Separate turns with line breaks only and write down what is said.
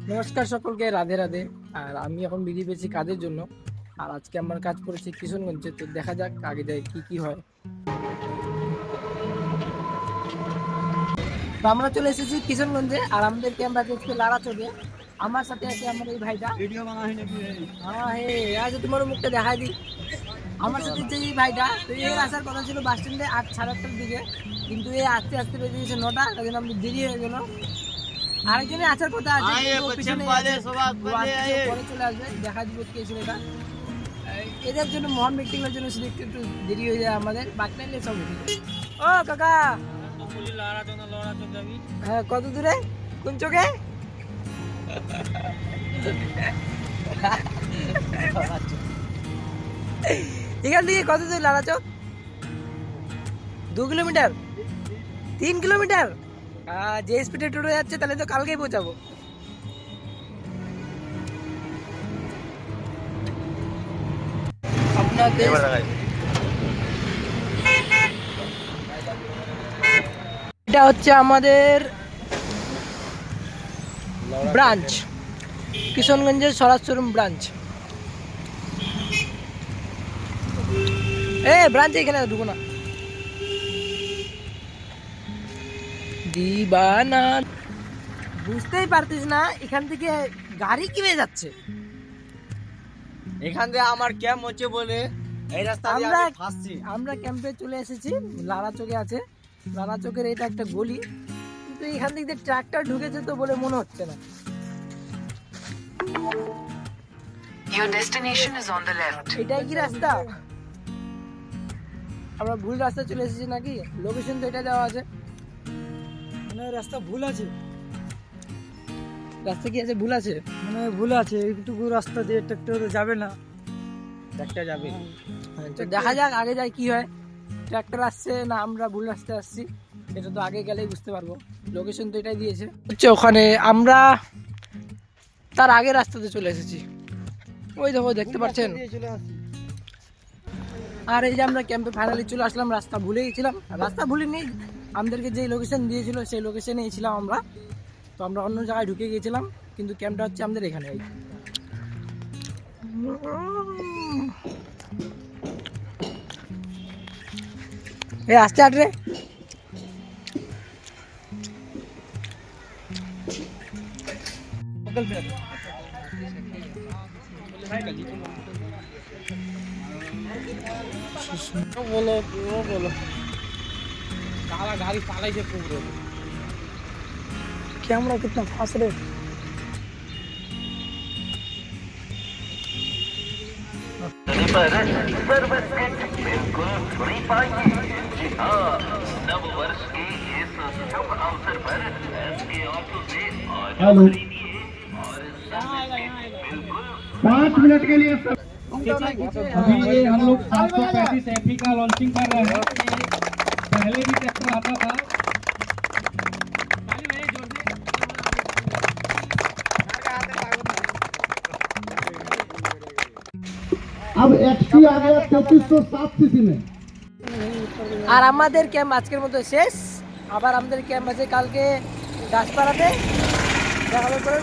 নমস্কার সকলকে, রাধে রাধে। আর আমি এখন বেরিয়ে পেয়েছি কাজের জন্য। আর আজকে আমার কাজ পড়েছে কিশোরগঞ্জে, তো দেখা যাক আগে যায় কি কি হয়। তো আমরা চলে এসেছি কিশোরগঞ্জে, আর আমাদের ক্যামেরা দেখতে লারা চোখে। আমার সাথে আছে আমার এই ভাইটা। ভিডিও বানা হয় নাকি? হ্যাঁ, হে আজ তোমার মুখটা দেখাই দিই। আমার সাথে যে এই ভাইটা, তো এর আসার কথা ছিল বাস স্ট্যান্ডে 8, 8:30টার দিকে, কিন্তু এ আস্তে আস্তে বেজে গেছে 9টা, তাই জন্য আমাদের দেরি হয়ে গেল। আরেকজনের আসার কথা আছে, কিন্তু ও পিছনে আছে, ও আসছে, ও পরে চলে আসবে। দেখা দিব কে ছিল এটা। এদের জন্য মহান ব্যক্তিগুলোর জন্য শুধু একটু একটু দেরি হয়ে যায় আমাদের, বাকি নাইলে সব ঠিক আছে। ও কাকা, হ্যাঁ কত দূরে, কোন চোখে? এখান থেকে কত দূর লারা চোখ? 2 কিলোমিটার, 3 কিলোমিটার? যে স্পিডে টোটো যাচ্ছে তাহলে তো কালকেই পৌঁছাবো। এটা হচ্ছে আমাদের ব্রাঞ্চ, কিশোরগঞ্জের স্বরাজ শোরুম ব্রাঞ্চ। ব্রাঞ্চ এখানে ঢুকো না দিবানা। বুঝতেই পারতিস না এখান থেকে গাড়ি কিভাবে যাচ্ছে।
এখান থেকে আমার ক্যাম্প হচ্ছে বলে এই রাস্তা দিয়ে
আমরা
আমি ফাঁসছি।
আমরা ক্যাম্পে চলে এসেছি, লারা চোখে আছে। লারা চোখের এটা একটা গলি, কিন্তু এখান থেকে ট্রাক্টর ঢুকেছে তো বলে মনে হচ্ছে না।
Your destination is on the left.
এটাই কি রাস্তা? আমরা ভুল রাস্তা চলে এসেছি নাকি? লোকেশন তো এটা দেওয়া আছে।
মানে রাস্তা ভুল আছে,
রাস্তা কি আছে? ভুল আছে,
মানে ভুল আছে। এইটুকু রাস্তা দিয়ে ট্রাক্টর যাবে না।
একটা যাবে।
তো দেখা যাক আগে যায় কি হয়। ট্রাক্টর আসছে না আমরা ভুল রাস্তায় আসছি, এটা তো আগে গেলেই বুঝতে পারবো। লোকেশন তো এটাই দিয়েছে হচ্ছে ওখানে, আমরা তার আগে রাস্তাতে চলে এসেছি। ওই দেখো, দেখতে পাচ্ছেন।
চলে আসি।
আর এই যে আমরা ক্যাম্পে ফাইনালি চলে আসলাম। রাস্তা ভুলে গেছিলাম, রাস্তা ভুলিনি, আমাদেরকে যে লোকেশন দিয়েছিল সেই লোকেশনেই ছিলাম আমরা। তো আমরা অন্য জায়গায় ঢুকে গিয়েছিলাম, কিন্তু ক্যাম্পটা হচ্ছে আমাদের এখানে। আসতে আটরে
বলো বলো কালা গাড়ি পালাইছে পুরো।
कैमरा कितना फास्ट है।
बिल्कुल फ्री पाइए। जी हाँ, नव वर्ष के इस शुभ अवसर पर एसके ऑटो से आज खरीदिए और बिल्कुल
5 मिनट के लिए
अभी ये हम लोग 735 एफी का लॉन्चिंग कर रहे हैं। पहले भी ट्रैक्टर आता था।
अब एक्सटी आ गया 3307 सीसी में।
আর আমাদের ক্যাম্প আজকের মতো শেষ। আবার আমাদের ক্যাম্প আছে কালকে দাসপাড়াতে। দেখা হবে করে